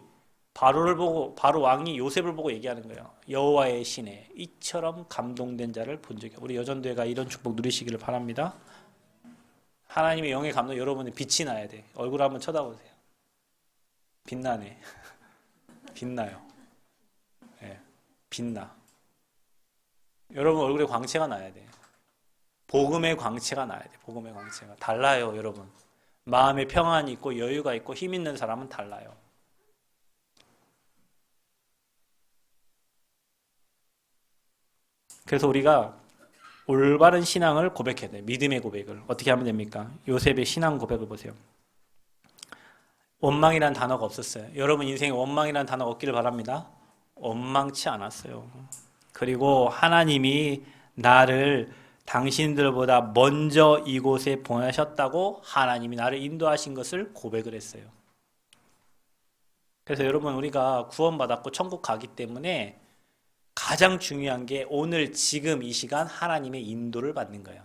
요셉을 보고 얘기하는 거예요. 여호와의 신에 이처럼 감동된 자를 본 적이. 우리 여전도회가 이런 축복 누리시기를 바랍니다. 하나님의 영의 감동, 여러분의 빛이 나야 돼. 얼굴 한번 쳐다보세요. 빛나네. 빛나요. 네, 빛나. 여러분 얼굴에 광채가 나야 돼. 복음의 광채가 나야 돼. 복음의 광채가. 달라요, 여러분. 마음에 평안이 있고 여유가 있고 힘 있는 사람은 달라요. 그래서 우리가 올바른 신앙을 고백해야 돼요. 믿음의 고백을. 어떻게 하면 됩니까? 요셉의 신앙 고백을 보세요. 원망이라는 단어가 없었어요. 여러분 인생에 원망이라는 단어가 없기를 바랍니다. 원망치 않았어요. 그리고 하나님이 나를 당신들보다 먼저 이곳에 보내셨다고 하나님이 나를 인도하신 것을 고백을 했어요. 그래서 여러분 우리가 구원받았고 천국 가기 때문에 가장 중요한 게 오늘 지금 이 시간 하나님의 인도를 받는 거예요.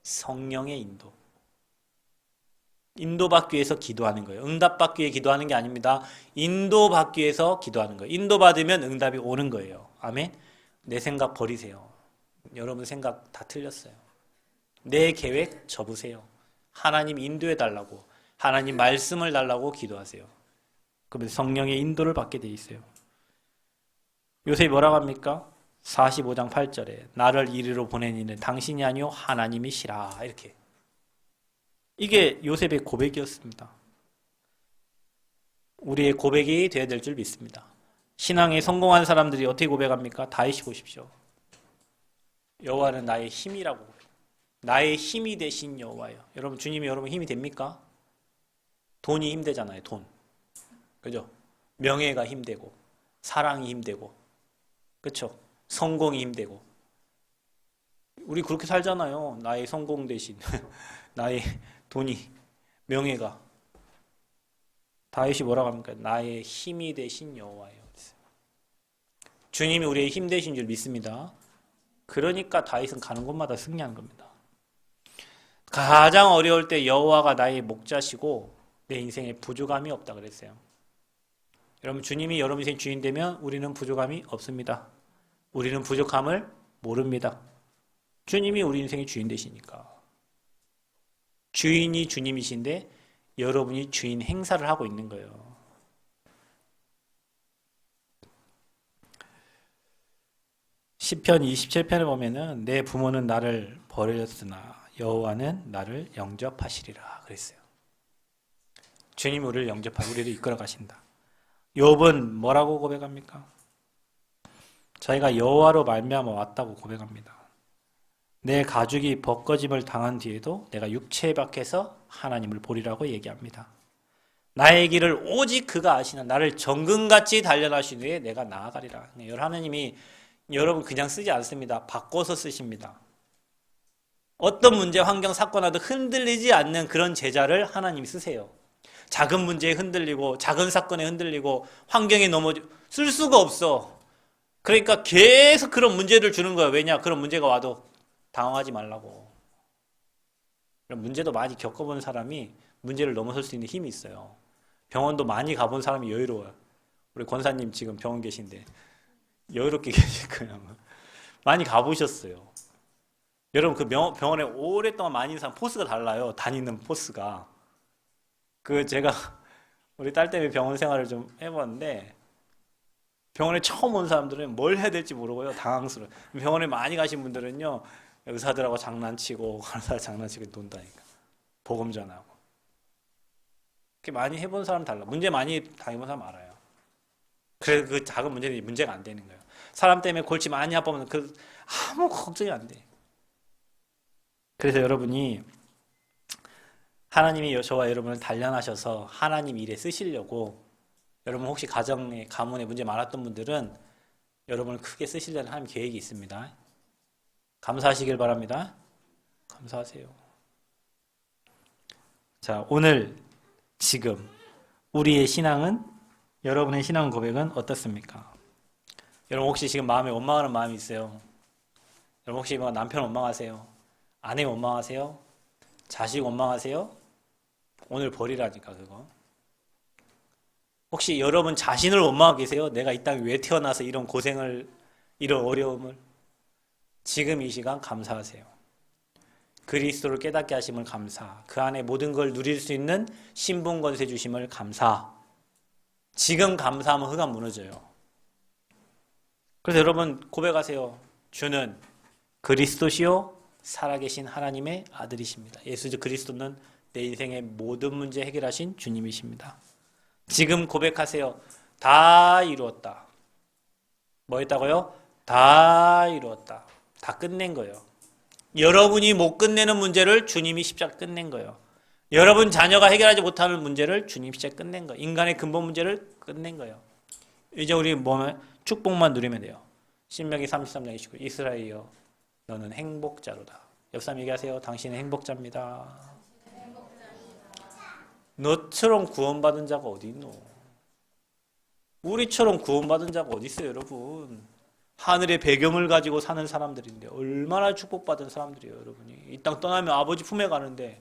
성령의 인도. 인도받기 위해서 기도하는 거예요. 응답받기 위해 기도하는 게 아닙니다. 인도받기 위해서 기도하는 거예요. 인도받으면 응답이 오는 거예요. 아멘. 내 생각 버리세요. 여러분 생각 다 틀렸어요. 내 계획 접으세요. 하나님 인도해 달라고, 하나님 말씀을 달라고 기도하세요. 그러면 성령의 인도를 받게 돼 있어요. 요셉이 뭐라고 합니까? 45장 8절에 나를 이리로 보낸 이는 당신이 아니요 하나님이시라. 이렇게. 이게 요셉의 고백이었습니다. 우리의 고백이 되어야 될 줄 믿습니다. 신앙에 성공한 사람들이 어떻게 고백합니까? 다윗이 보십시오. 여호와는 나의 힘이라고 고백해요. 나의 힘이 되신 여호와예요. 여러분 주님이 여러분 힘이 됩니까? 돈이 힘되잖아요. 돈. 그죠? 명예가 힘되고 사랑이 힘되고 그렇죠? 성공이 힘되고 우리 그렇게 살잖아요. 나의 성공 대신 나의 돈이 명예가. 다윗이 뭐라고 합니까? 나의 힘이 되신 여호와예요. 주님이 우리의 힘 되신 줄 믿습니다. 그러니까 다윗은 가는 곳마다 승리하는 겁니다. 가장 어려울 때 여호와가 나의 목자시고 내 인생에 부족함이 없다 그랬어요. 여러분 주님이 여러분 인생 주인 되면 우리는 부족함이 없습니다. 우리는 부족함을 모릅니다. 주님이 우리 인생의 주인 되시니까. 주인이 주님이신데 여러분이 주인 행사를 하고 있는 거예요. 시편 27편에 보면은 내 부모는 나를 버렸으나 여호와는 나를 영접하시리라 그랬어요. 주님이 우리를 영접하고 우리를 이끌어 가신다. 욥은 뭐라고 고백합니까? 자기가 여호와로 말미암아 왔다고 고백합니다. 내 가죽이 벗겨짐을 당한 뒤에도 내가 육체 밖에서 하나님을 보리라고 얘기합니다. 나의 길을 오직 그가 아시나 나를 정금같이 단련하신 후에 내가 나아가리라. 하나님이 여러분 그냥 쓰지 않습니다. 바꿔서 쓰십니다. 어떤 문제, 환경, 사건 와도 흔들리지 않는 그런 제자를 하나님이 쓰세요. 작은 문제에 흔들리고 작은 사건에 흔들리고 환경에 쓸 수가 없어. 그러니까 계속 그런 문제를 주는 거예요. 왜냐? 그런 문제가 와도 당황하지 말라고. 문제도 많이 겪어본 사람이 문제를 넘어설 수 있는 힘이 있어요. 병원도 많이 가본 사람이 여유로워요. 우리 권사님 지금 병원 계신데 여유롭게 계실 거예요. 많이 가보셨어요. 여러분 그 병원에 오랫동안 많이 있는 사람 포스가 달라요. 다니는 포스가. 제가 우리 딸 때문에 병원 생활을 좀 해봤는데 병원에 처음 온 사람들은 뭘 해야 될지 모르고요. 당황스러워요. 병원에 많이 가신 분들은요. 의사들하고 장난치고 간호사 장난치고 논다니까. 보험 전하고. 그렇게 많이 해본 사람 달라. 문제 많이 당해본 사람 알아요. 그래서 그 작은 문제는 문제가 안 되는 거예요. 사람 때문에 골치 많이 아프면 아무 걱정이 안 돼. 그래서 여러분이 하나님이 저와 여러분을 단련하셔서 하나님 일에 쓰시려고 여러분 혹시 가정에 가문에 문제 많았던 분들은 여러분을 크게 쓰시려는 하나님 계획이 있습니다. 감사하시길 바랍니다. 감사하세요. 자, 오늘 지금 우리의 신앙은 여러분의 신앙 고백은 어떻습니까? 여러분 혹시 지금 마음에 원망하는 마음이 있어요? 여러분 혹시 남편 원망하세요? 아내 원망하세요? 자식 원망하세요? 오늘 버리라니까 그거. 혹시 여러분 자신을 원망하고 계세요? 내가 이 땅에 왜 태어나서 이런 고생을, 이런 어려움을? 지금 이 시간 감사하세요. 그리스도를 깨닫게 하심을 감사. 그 안에 모든 걸 누릴 수 있는 신분 권세 주심을 감사. 지금 감사하면 흑암 무너져요. 그래서 여러분 고백하세요. 주는 그리스도시요 살아계신 하나님의 아들이십니다. 예수 그리스도는 내 인생의 모든 문제 해결하신 주님이십니다. 지금 고백하세요. 다 이루었다. 뭐 했다고요? 다 이루었다. 다 끝낸 거예요. 여러분이 못 끝내는 문제를 주님이 십자가 끝낸 거예요. 여러분 자녀가 해결하지 못하는 문제를 주님이 십자가 끝낸 거예요. 인간의 근본 문제를 끝낸 거예요. 이제 우리 뭐면 축복만 누리면 돼요. 신명기 33장 29 이스라엘이여 너는 행복자로다. 옆 사람 얘기하세요. 당신은 행복자입니다. 너처럼 구원받은 자가 어디 있노? 우리처럼 구원받은 자가 어디 있어요, 여러분? 하늘의 배경을 가지고 사는 사람들인데 얼마나 축복받은 사람들이에요, 여러분이. 이 땅 떠나면 아버지 품에 가는데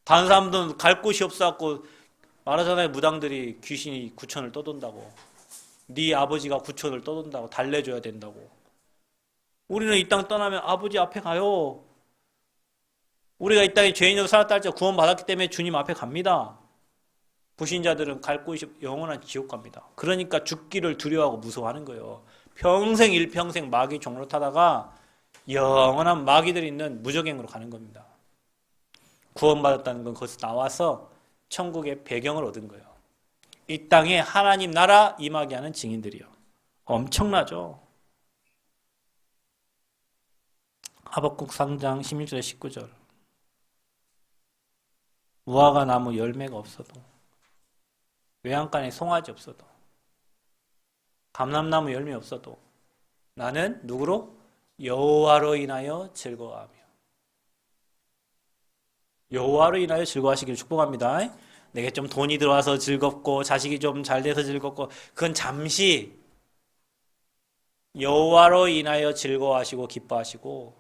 다른 사람들은 갈 곳이 없어갖고 말하잖아요. 무당들이 귀신이 구천을 떠돈다고. 네 아버지가 구천을 떠돈다고. 달래줘야 된다고. 우리는 이 땅 떠나면 아버지 앞에 가요. 우리가 이 땅에 죄인으로 살았다 할지 구원받았기 때문에 주님 앞에 갑니다. 불신자들은 갈 곳이 영원한 지옥 갑니다. 그러니까 죽기를 두려워하고 무서워하는 거예요. 평생 일평생 마귀 종로 타다가 영원한 마귀들이 있는 무적행으로 가는 겁니다. 구원받았다는 건 거기서 나와서 천국의 배경을 얻은 거예요. 이 땅에 하나님 나라 임하게 하는 증인들이요. 엄청나죠. 하박국 3장 16절 19절 무화과 나무 열매가 없어도 외양간에 송아지 없어도 감람나무 열매 없어도 나는 누구로? 여호와로 인하여 즐거워하며. 여호와로 인하여 즐거워하시기를 축복합니다. 내게 좀 돈이 들어와서 즐겁고 자식이 좀 잘 돼서 즐겁고 그건 잠시. 여호와로 인하여 즐거워하시고 기뻐하시고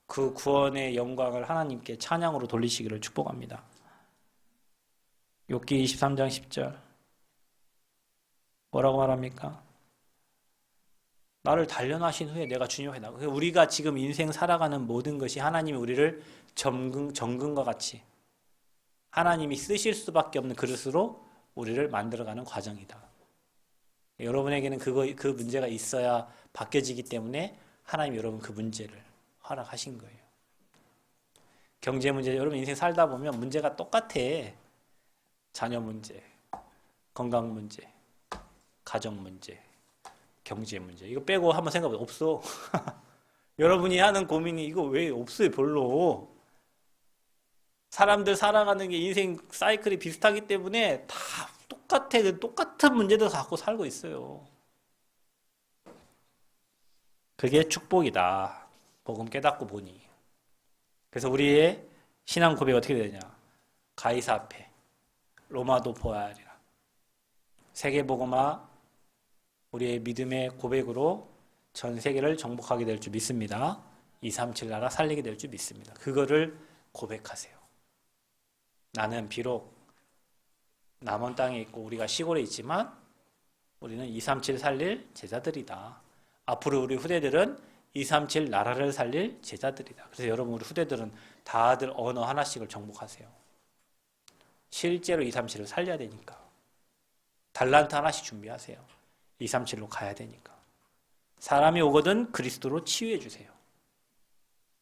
그 구원의 영광을 하나님께 찬양으로 돌리시기를 축복합니다. 욥기 23장 10절 뭐라고 말합니까? 나를 단련하신 후에 내가 주님 앞에 나가. 우리가 지금 인생 살아가는 모든 것이 하나님이 우리를 정금과 같이 하나님이 쓰실 수밖에 없는 그릇으로 우리를 만들어가는 과정이다. 여러분에게는 그 문제가 있어야 바뀌어지기 때문에 하나님이 여러분 그 문제를 허락하신 거예요. 경제 문제, 여러분 인생 살다 보면 문제가 똑같아. 자녀 문제, 건강 문제, 가정 문제, 경제 문제. 이거 빼고 한번 생각해보세요. 없어. 여러분이 하는 고민이 이거 왜 없어요, 별로. 사람들 살아가는 게 인생 사이클이 비슷하기 때문에 다 똑같아. 똑같은 문제들 갖고 살고 있어요. 그게 축복이다. 복음 깨닫고 보니. 그래서 우리의 신앙 고백이 어떻게 되냐. 가이사 앞에 로마도 보아야 하리라. 세계복음화 우리의 믿음의 고백으로 전 세계를 정복하게 될 줄 믿습니다. 237 나라 살리게 될 줄 믿습니다. 그거를 고백하세요. 나는 비록 남원 땅에 있고 우리가 시골에 있지만 우리는 237 살릴 제자들이다. 앞으로 우리 후대들은 237 나라를 살릴 제자들이다. 그래서 여러분 우리 후대들은 다들 언어 하나씩을 정복하세요. 실제로 237을 살려야 되니까. 달란트 하나씩 준비하세요. 237로 가야 되니까. 사람이 오거든 그리스도로 치유해 주세요.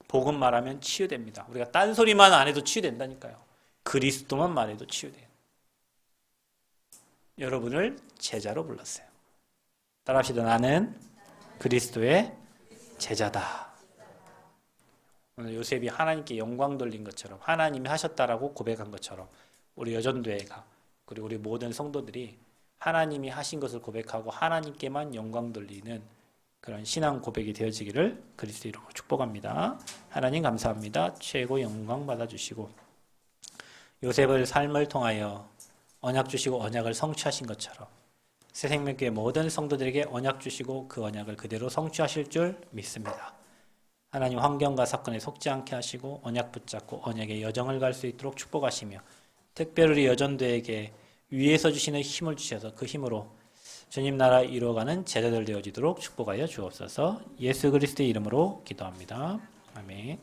복음 말하면 치유됩니다. 우리가 딴소리만 안 해도 치유된다니까요. 그리스도만 말해도 치유돼요. 여러분을 제자로 불렀어요. 따라합시다. 나는 그리스도의 제자다. 오늘 요셉이 하나님께 영광 돌린 것처럼 하나님이 하셨다라고 고백한 것처럼 우리 여전도회가 그리고 우리 모든 성도들이 하나님이 하신 것을 고백하고 하나님께만 영광 돌리는 그런 신앙 고백이 되어지기를 그리스도 이름으로 축복합니다. 하나님 감사합니다. 최고 영광 받아주시고 요셉을 삶을 통하여 언약 주시고 언약을 성취하신 것처럼 새생명교회 모든 성도들에게 언약 주시고 그 언약을 그대로 성취하실 줄 믿습니다. 하나님 환경과 사건에 속지 않게 하시고 언약 붙잡고 언약의 여정을 갈 수 있도록 축복하시며 특별히 여전도에게 위에서 주시는 힘을 주셔서 그 힘으로 주님 나라 이루어가는 제자들 되어지도록 축복하여 주옵소서. 예수 그리스도의 이름으로 기도합니다. 아멘.